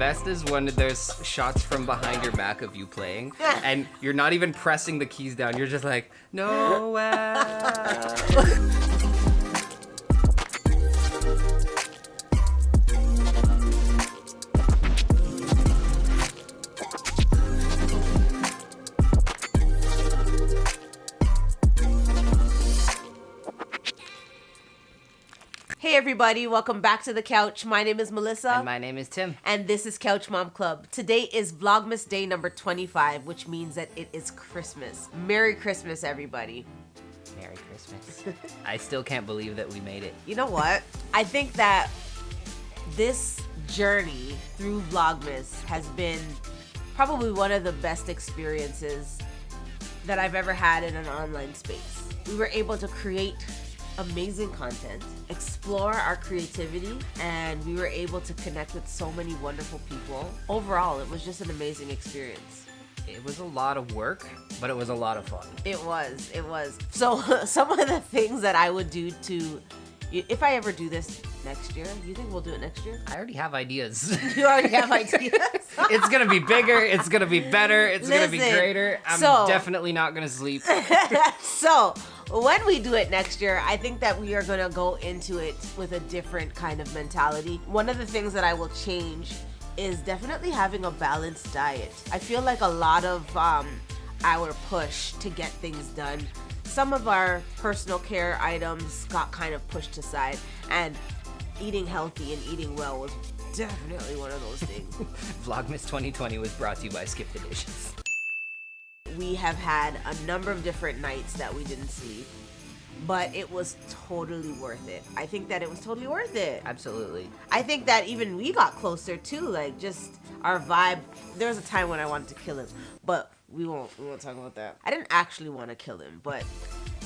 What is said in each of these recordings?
best is when there's shots from behind your back of you playing, and you're not even pressing the keys down. You're just like, Noel. Hey everybody, welcome back to the couch. My name is Melissa. And my name is Tim. And this is Couch Mom Club. Today is Vlogmas Day number 25, which means that it is Christmas. Merry Christmas, everybody. Merry Christmas. I still can't believe that we made it. You know what? I think that this journey through Vlogmas has been probably one of the best experiences that I've ever had in an online space. We were able to create amazing content, explore our creativity, and we were able to connect with so many wonderful people. Overall, it was just an amazing experience. It was a lot of work, but it was a lot of fun. It was. So some of the things that I would do to, if I ever do this next year, you think we'll do it next year? I already have ideas. You already have ideas? It's gonna be bigger, it's gonna be better, it's gonna be greater. I'm definitely not gonna sleep. So, when we do it next year, I think that we are gonna go into it with a different kind of mentality. One of the things that I will change is definitely having a balanced diet. I feel like a lot of our push to get things done, some of our personal care items got kind of pushed aside, and eating healthy and eating well was definitely one of those things. Vlogmas 2020 was brought to you by Skip the Dishes. We have had a number of different nights that we didn't sleep, but it was totally worth it. I think that it was totally worth it. Absolutely. I think that even we got closer too, like just our vibe. There was a time when I wanted to kill him, but we won't talk about that. I didn't actually want to kill him, but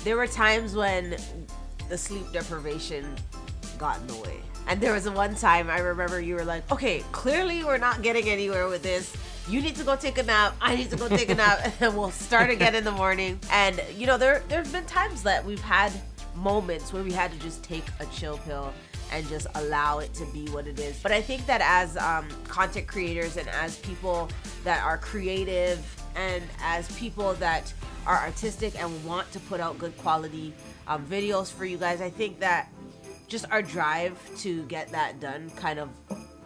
there were times when the sleep deprivation got in the way. And there was one time I remember you were like, okay, clearly we're not getting anywhere with this. You need to go take a nap. I need to go take a nap. And we'll start again in the morning. And, you know, there's been times that we've had moments where we had to just take a chill pill and just allow it to be what it is. But I think that as content creators and as people that are creative and as people that are artistic and want to put out good quality videos for you guys, I think that just our drive to get that done kind of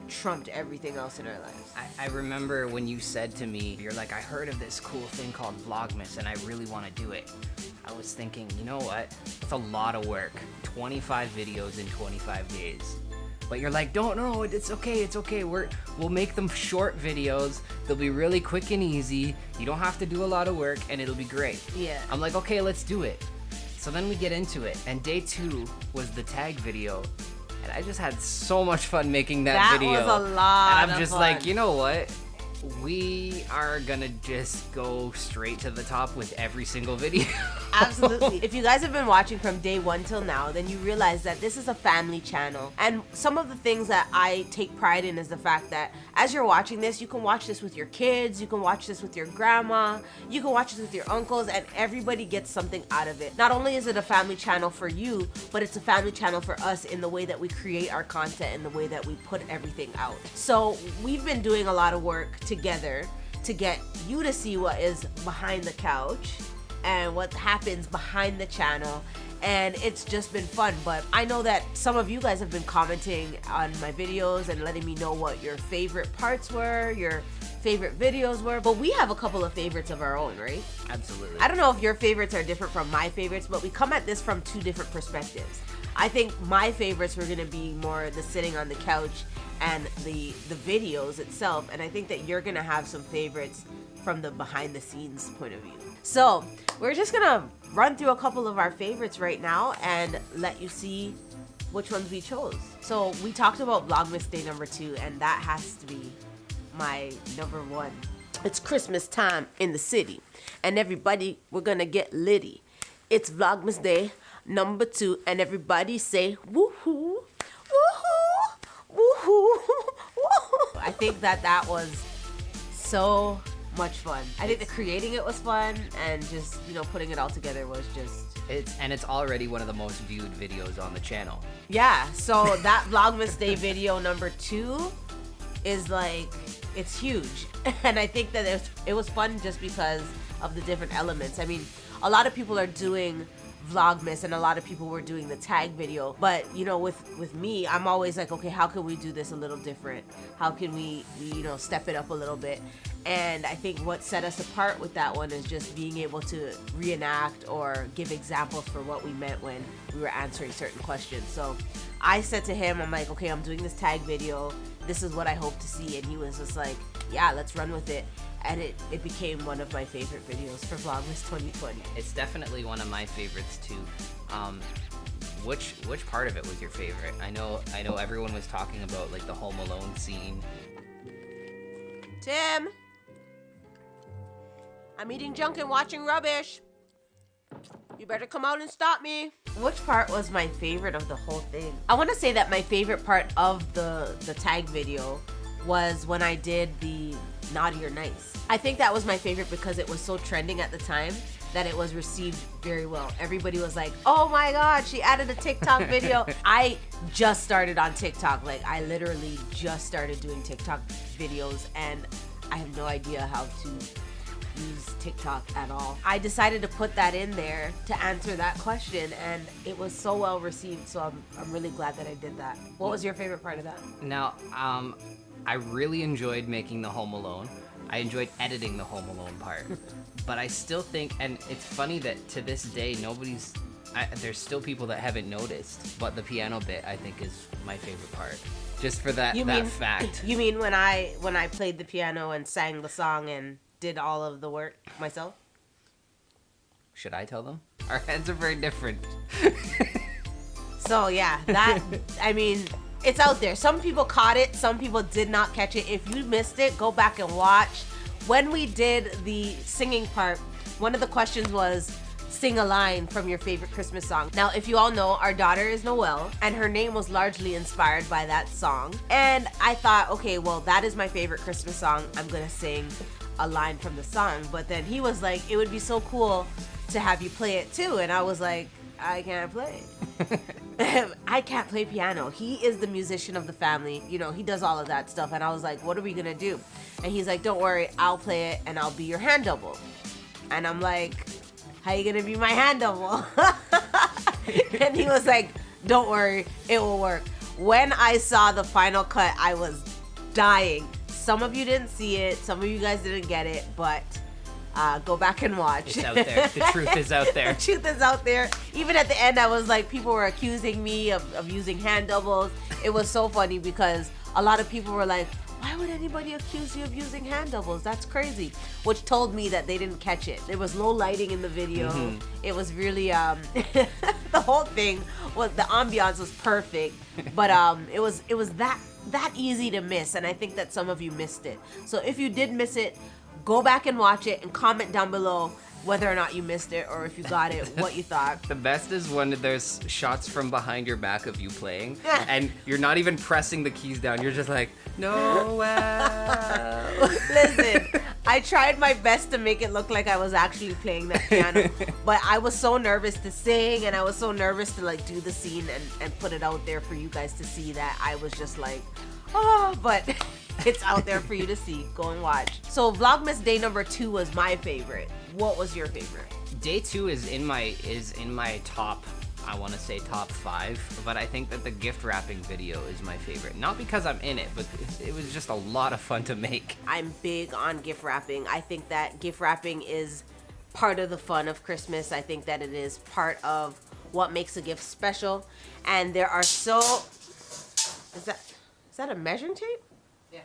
trumped everything else in our lives. I remember when you said to me, you're like, I heard of this cool thing called Vlogmas and I really want to do it. I was thinking, you know what? It's a lot of work. 25 videos in 25 days. But you're like, don't know, it's okay. We'll make them short videos. They'll be really quick and easy. You don't have to do a lot of work and it'll be great. Yeah. I'm like, okay, let's do it. So then we get into it, and day 2 was the tag video, and I just had so much fun making that video. That was a lot And I'm just fun. like, you know what? We are gonna just go straight to the top with every single video. Absolutely. If you guys have been watching from day 1 till now, then you realize that this is a family channel. And some of the things that I take pride in is the fact that as you're watching this, you can watch this with your kids, you can watch this with your grandma, you can watch this with your uncles, and everybody gets something out of it. Not only is it a family channel for you, but it's a family channel for us in the way that we create our content and the way that we put everything out. So we've been doing a lot of work together to get you to see what is behind the couch and what happens behind the channel, and it's just been fun. But I know that some of you guys have been commenting on my videos and letting me know what your favorite parts were, your favorite videos were, but we have a couple of favorites of our own, right? Absolutely. I don't know if your favorites are different from my favorites, but we come at this from 2 different perspectives. I think my favorites were gonna be more the sitting on the couch and the videos itself, and I think that you're gonna have some favorites from the behind the scenes point of view. So we're just gonna run through a couple of our favorites right now and let you see which ones we chose. So we talked about Vlogmas Day number 2, and that has to be my number 1. It's Christmas time in the city, and everybody, we're gonna get litty. It's Vlogmas Day number 2, and everybody say woohoo, woohoo, woohoo, woohoo. I think that was so much fun. I think that creating it was fun, and just, you know, putting it all together was just... It's already one of the most viewed videos on the channel. Yeah, so that Vlogmas Day video number 2 is like, it's huge. And I think that it was fun just because of the different elements. I mean, a lot of people are doing Vlogmas and a lot of people were doing the tag video, but you know, with me, I'm always like, okay, how can we do this a little different? How can we you know, step it up a little bit? And I think what set us apart with that one is just being able to reenact or give examples for what we meant when we were answering certain questions. So I said to him, I'm like, okay, I'm doing this tag video, this is what I hope to see. And he was just like, yeah, let's run with it. And it became one of my favorite videos for Vlogmas 2020. It's definitely one of my favorites too. Which part of it was your favorite? I know everyone was talking about like the Home Alone scene. Tim, I'm eating junk and watching rubbish. You better come out and stop me. Which part was my favorite of the whole thing? I want to say that my favorite part of the tag video was when I did the naughty or nice. I think that was my favorite because it was so trending at the time that it was received very well. Everybody was like, oh my God, she added a TikTok video. I just started on TikTok. Like, I literally just started doing TikTok videos and I have no idea how to use TikTok at all. I decided to put that in there to answer that question and it was so well received, so I'm really glad that I did that. What was your favorite part of that? Now, I really enjoyed making the Home Alone. I enjoyed editing the Home Alone part. But I still think, and it's funny that to this day, there's still people that haven't noticed, but the piano bit I think is my favorite part. Just for that fact. You mean when I played the piano and sang the song and did all of the work myself? Should I tell them? Our heads are very different. So yeah, I mean, it's out there. Some people caught it, some people did not catch it. If you missed it, go back and watch. When we did the singing part, one of the questions was, sing a line from your favorite Christmas song. Now, if you all know, our daughter is Noelle, and her name was largely inspired by that song. And I thought, okay, well, that is my favorite Christmas song. I'm gonna sing a line from the song. But then he was like, it would be so cool to have you play it too. And I was like, I can't play. I can't play piano. He is the musician of the family. You know, he does all of that stuff. And I was like, what are we gonna do? And he's like, don't worry, I'll play it and I'll be your hand double. And I'm like, how you gonna be my hand double? And he was like, don't worry, it will work. When I saw the final cut, I was dying. Some of you didn't see it, some of you guys didn't get it, but go back and watch. It's out there. The truth is out there. The truth is out there. Even at the end, I was like, people were accusing me of using hand doubles. It was so funny because a lot of people were like, why would anybody accuse you of using hand doubles? That's crazy. Which told me that they didn't catch it. There was low lighting in the video. Mm-hmm. It was really, the whole thing was, the ambiance was perfect. But it was that easy to miss. And I think that some of you missed it. So if you did miss it, go back and watch it and comment down below whether or not you missed it or if you got it, what you thought. The best is when there's shots from behind your back of you playing and you're not even pressing the keys down. You're just like, no. Listen, I tried my best to make it look like I was actually playing that piano, but I was so nervous to sing and I was so nervous to like do the scene and put it out there for you guys to see that I was just like, oh, but it's out there for you to see. Go and watch. So Vlogmas day number 2 was my favorite. What was your favorite? Day 2 is in my top, I want to say top 5, but I think that the gift wrapping video is my favorite. Not because I'm in it, but it was just a lot of fun to make. I'm big on gift wrapping. I think that gift wrapping is part of the fun of Christmas. I think that it is part of what makes a gift special. And there are so... Is that a measuring tape? Yeah.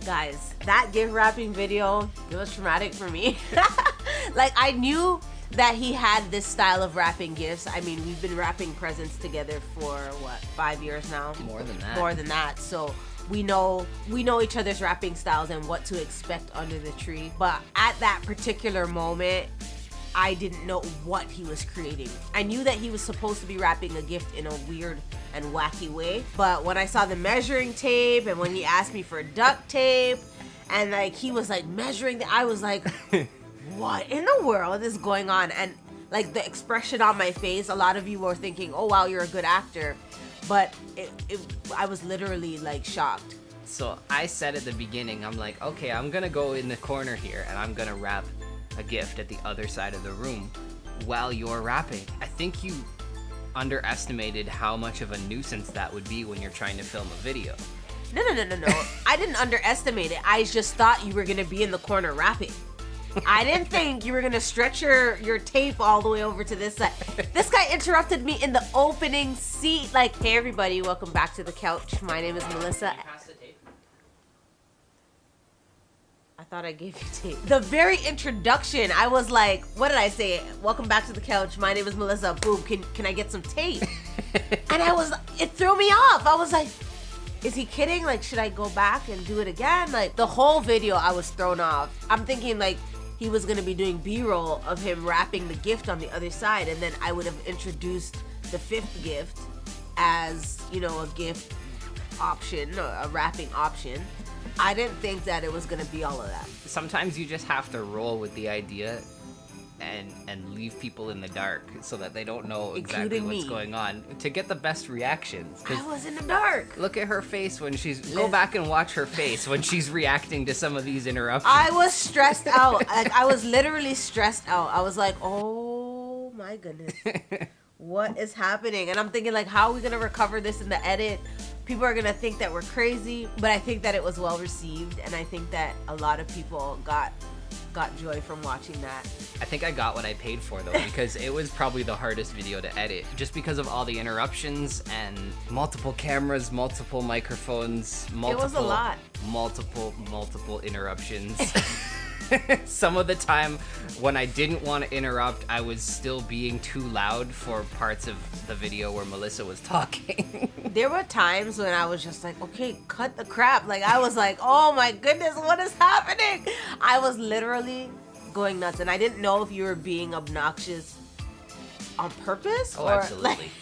Guys, that gift wrapping video, it was traumatic for me. Like, I knew that he had this style of wrapping gifts. I mean, we've been wrapping presents together for what, 5 years now? More than that. More than that. So we know each other's wrapping styles and what to expect under the tree. But at that particular moment, I didn't know what he was creating. I knew that he was supposed to be wrapping a gift in a weird and wacky way, but when I saw the measuring tape and when he asked me for duct tape and like he was like measuring I was like, what in the world is going on? And like the expression on my face, a lot of you were thinking, oh wow, you're a good actor. but I was literally like shocked. So I said at the beginning, I'm like, okay, I'm gonna go in the corner here and I'm gonna wrap a gift at the other side of the room while you're wrapping. I think you underestimated how much of a nuisance that would be when you're trying to film a video. No. I didn't underestimate it. I just thought you were gonna be in the corner wrapping. I didn't think you were gonna stretch your tape all the way over to this side. This guy interrupted me in the opening seat. Like, hey everybody, welcome back to the couch. My name is Melissa. I thought I gave you tape. The very introduction, I was like, what did I say? Welcome back to the couch. My name is Melissa. Boom, can I get some tape? And it threw me off. I was like, is he kidding? Like, should I go back and do it again? Like, the whole video, I was thrown off. I'm thinking like he was gonna be doing B-roll of him wrapping the gift on the other side, and then I would have introduced the 5th gift as, you know, a gift option, or a wrapping option. I didn't think that it was gonna be all of that. Sometimes you just have to roll with the idea and leave people in the dark so that they don't know exactly what's going on to get the best reactions. I was in the dark. Look at her face when go back and watch her face when she's reacting to some of these interruptions. I was stressed out. Like, I was literally stressed out. I was like, oh my goodness, what is happening? And I'm thinking like, how are we gonna recover this in the edit? People are gonna think that we're crazy, but I think that it was well received, and I think that a lot of people got joy from watching that. I think I got what I paid for though, because it was probably the hardest video to edit, just because of all the interruptions and multiple cameras, multiple microphones, It was a lot. multiple interruptions. Some of the time when I didn't want to interrupt, I was still being too loud for parts of the video where Melissa was talking. There were times when I was just like, okay, cut the crap. Like, I was like, oh my goodness, what is happening? I was literally going nuts, and I didn't know if you were being obnoxious on purpose. Oh, absolutely.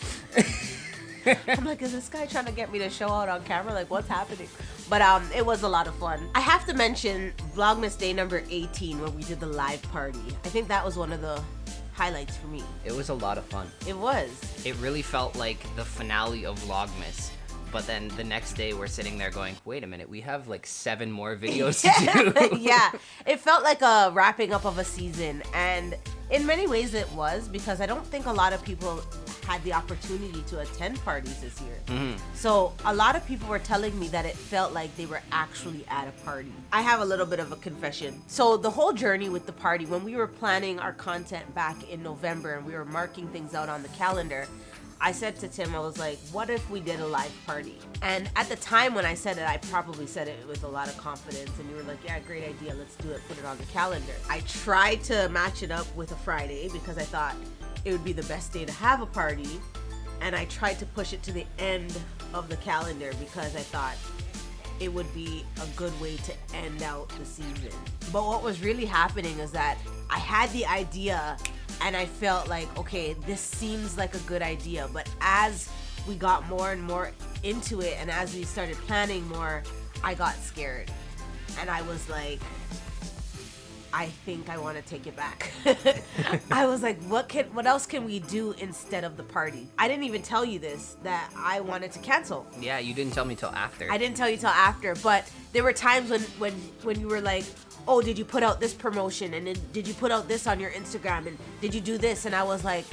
I'm like, is this guy trying to get me to show out on camera? Like, what's happening? But it was a lot of fun. I have to mention Vlogmas day number 18 when we did the live party. I think that was one of the highlights for me. It was a lot of fun. It was. It really felt like the finale of Vlogmas. But then the next day we're sitting there going, wait a minute, we have like 7 more videos to do. Yeah, it felt like a wrapping up of a season. And in many ways it was, because I don't think a lot of people had the opportunity to attend parties this year. Mm-hmm. So a lot of people were telling me that it felt like they were actually at a party. I have a little bit of a confession. So the whole journey with the party, when we were planning our content back in November and we were marking things out on the calendar, I said to Tim, I was like, what if we did a live party? And at the time when I said it, I probably said it with a lot of confidence, and you were like, yeah, great idea, let's do it, put it on the calendar. I tried to match it up with a Friday because I thought it would be the best day to have a party, and I tried to push it to the end of the calendar because I thought it would be a good way to end out the season. But what was really happening is that I had the idea and I felt like, okay, this seems like a good idea. But as we got more and more into it, and as we started planning more, I got scared. And I was like, I think I want to take it back. I was like, what else can we do instead of the party? I didn't even tell you this, that I wanted to cancel. Yeah, you didn't tell me till after. I didn't tell you till after, but there were times when you were like, oh, did you put out this promotion? And then did you put out this on your Instagram? And did you do this? And I was like,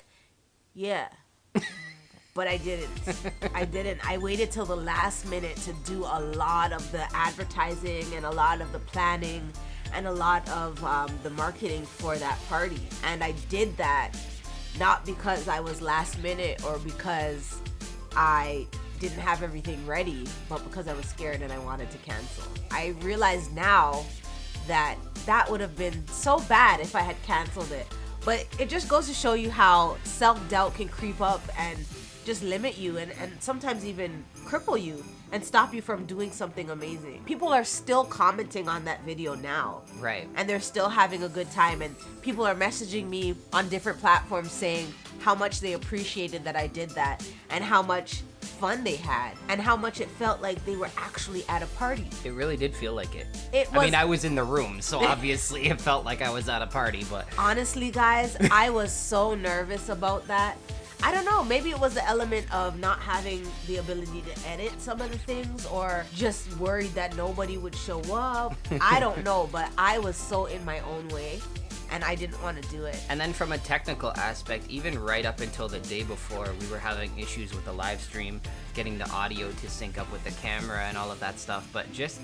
yeah. But I didn't. I waited till the last minute to do a lot of the advertising and a lot of the planning and a lot of the marketing for that party. And I did that not because I was last minute or because I didn't have everything ready, but because I was scared and I wanted to cancel. I realize now that would have been so bad if I had canceled it. But it just goes to show you how self-doubt can creep up and just limit you and sometimes even cripple you and stop you from doing something amazing. People are still commenting on that video now. Right. And they're still having a good time, and people are messaging me on different platforms saying how much they appreciated that I did that and how much fun they had and how much it felt like they were actually at a party. It really did feel like it. I mean, I was in the room, so obviously it felt like I was at a party, but honestly, guys, I was so nervous about that. I don't know, maybe it was the element of not having the ability to edit some of the things, or just worried that nobody would show up. I don't know, but I was so in my own way and I didn't want to do it. And then from a technical aspect, even right up until the day before, we were having issues with the live stream, getting the audio to sync up with the camera and all of that stuff. But just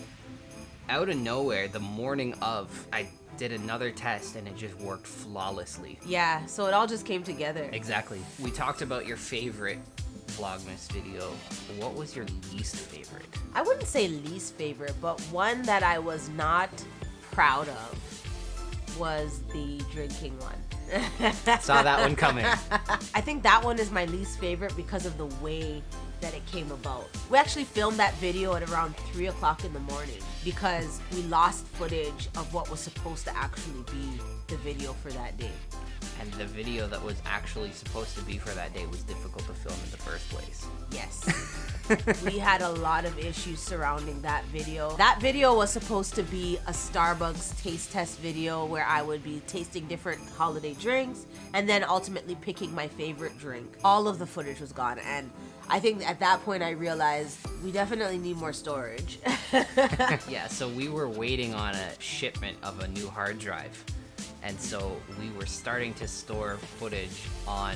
out of nowhere, the morning of, I did another test and it just worked flawlessly. Yeah, so it all just came together. Exactly. We talked about your favorite Vlogmas video. What was your least favorite? I wouldn't say least favorite, but one that I was not proud of was the drinking one. Saw that one coming. I think that one is my least favorite because of the way that it came about. We actually filmed that video at around 3 o'clock in the morning because we lost footage of what was supposed to actually be the video for that day. And the video that was actually supposed to be for that day was difficult to film in the first place. Yes. We had a lot of issues surrounding that video. That video was supposed to be a Starbucks taste test video where I would be tasting different holiday drinks and then ultimately picking my favorite drink. All of the footage was gone, and I think at that point I realized we definitely need more storage. Yeah, so we were waiting on a shipment of a new hard drive. And so we were starting to store footage on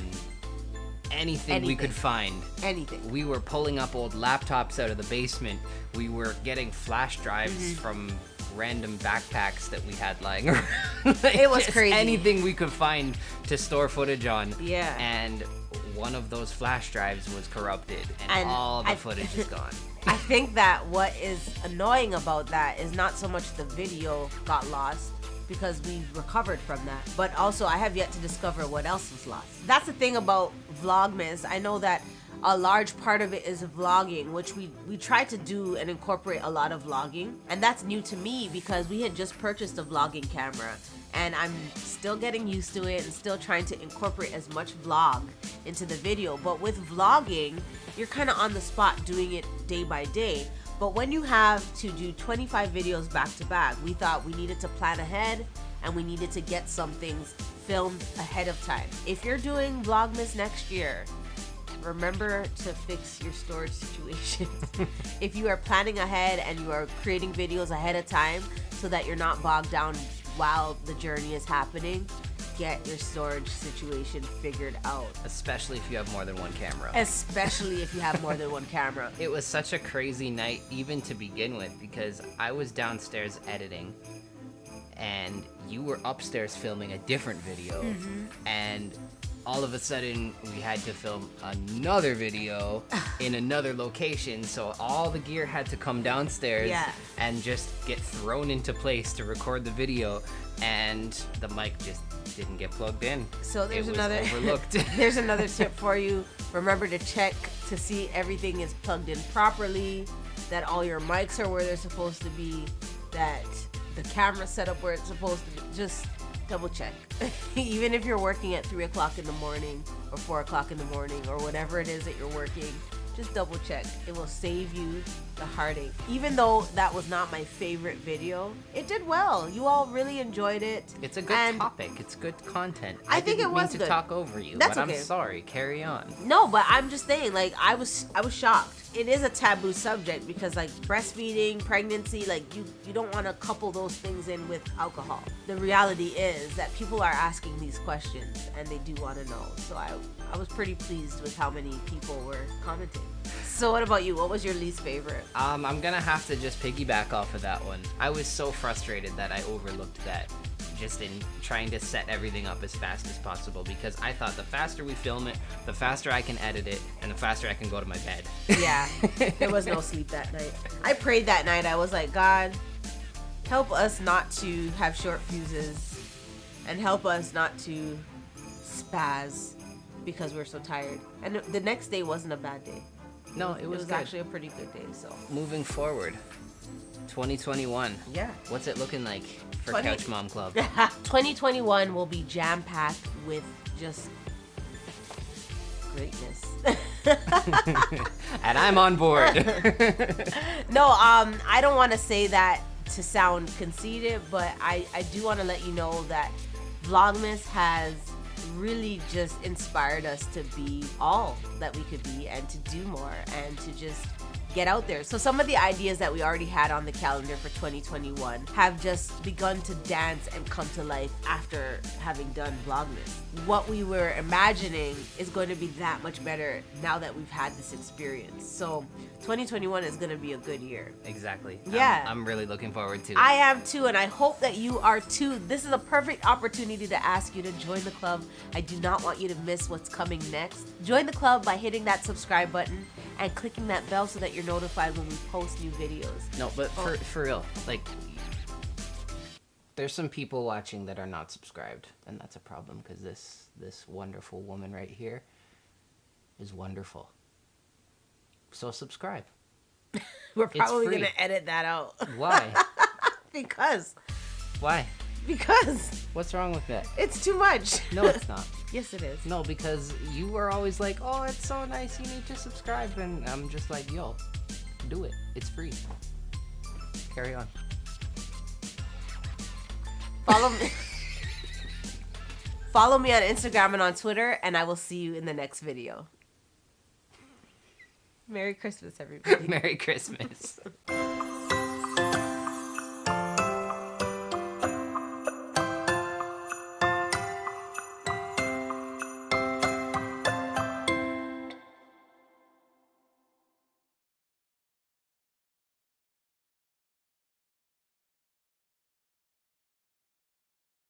anything we could find. Anything. We were pulling up old laptops out of the basement. We were getting flash drives from random backpacks that we had lying around. Like, it was just crazy. Anything we could find to store footage on. Yeah. And one of those flash drives was corrupted and all the footage is gone. I think that what is annoying about that is not so much the video got lost, because we recovered from that, but also I have yet to discover what else was lost. That's the thing about Vlogmas. I know that a large part of it is vlogging, which we try to do and incorporate a lot of vlogging, and that's new to me because we had just purchased a vlogging camera and I'm still getting used to it and still trying to incorporate as much vlog into the video. But with vlogging, you're kind of on the spot doing it day by day. But when you have to do 25 videos back to back, we thought we needed to plan ahead and we needed to get some things filmed ahead of time. If you're doing Vlogmas next year, remember to fix your storage situation. If you are planning ahead and you are creating videos ahead of time so that you're not bogged down while the journey is happening, get your storage situation figured out. Especially if you have more than one camera. Especially if you have more than one camera. It was such a crazy night even to begin with because I was downstairs editing and you were upstairs filming a different video and all of a sudden we had to film another video in another location, so all the gear had to come downstairs and just get thrown into place to record the video, and the mic just didn't get plugged in. So there's another overlooked. There's another tip for you. Remember to check to see everything is plugged in properly, that all your mics are where they're supposed to be, that the camera's set up where it's supposed to be. Just double check. Even if you're working at 3 o'clock in the morning or 4 o'clock in the morning or whatever it is that you're working, just double check. It will save you the heartache. Even though that was not my favorite video, it did well. You all really enjoyed it. It's a good topic. It's good content. I think it was didn't mean good. to talk over you, That's but okay. I'm sorry. Carry on. No, but I'm just saying, like, I was shocked. It is a taboo subject because, like, breastfeeding, pregnancy, like, you don't want to couple those things in with alcohol. The reality is that people are asking these questions and they do want to know. So I was pretty pleased with how many people were commenting. So what about you? What was your least favorite? I'm gonna have to just piggyback off of that one. I was so frustrated that I overlooked that just in trying to set everything up as fast as possible because I thought the faster we film it, the faster I can edit it, and the faster I can go to my bed. Yeah, there was no sleep that night. I prayed that night. I was like, God, help us not to have short fuses and help us not to spaz because we're so tired. And the next day wasn't a bad day. No, it was good. Actually a pretty good day. So moving forward, 2021. Yeah. What's it looking like for Couch Mom Club? 2021 will be jam-packed with just greatness. And I'm on board. No, I don't want to say that to sound conceited, but I do want to let you know that Vlogmas has really just inspired us to be all that we could be and to do more and to just get out there. So some of the ideas that we already had on the calendar for 2021 have just begun to dance and come to life after having done Vlogmas. What we were imagining is going to be that much better now that we've had this experience. So 2021 is going to be a good year. Exactly. Yeah. I'm really looking forward to it. I am too, and I hope that you are too. This is a perfect opportunity to ask you to join the club. I do not want you to miss what's coming next. Join the club by hitting that subscribe button and clicking that bell so that you're notified when we post new videos. No, but for real, like, there's some people watching that are not subscribed, and that's a problem because this wonderful woman right here is wonderful. So subscribe. We're probably free. going to edit that out. Why? Because. Why? Because. What's wrong with that? It's too much. No, it's not. Yes, it is. No, because you were always like, oh, it's so nice, you need to subscribe. And I'm just like, yo, do it. It's free. Carry on. Follow me. Follow me on Instagram and on Twitter, and I will see you in the next video. Merry Christmas, everybody. Merry Christmas.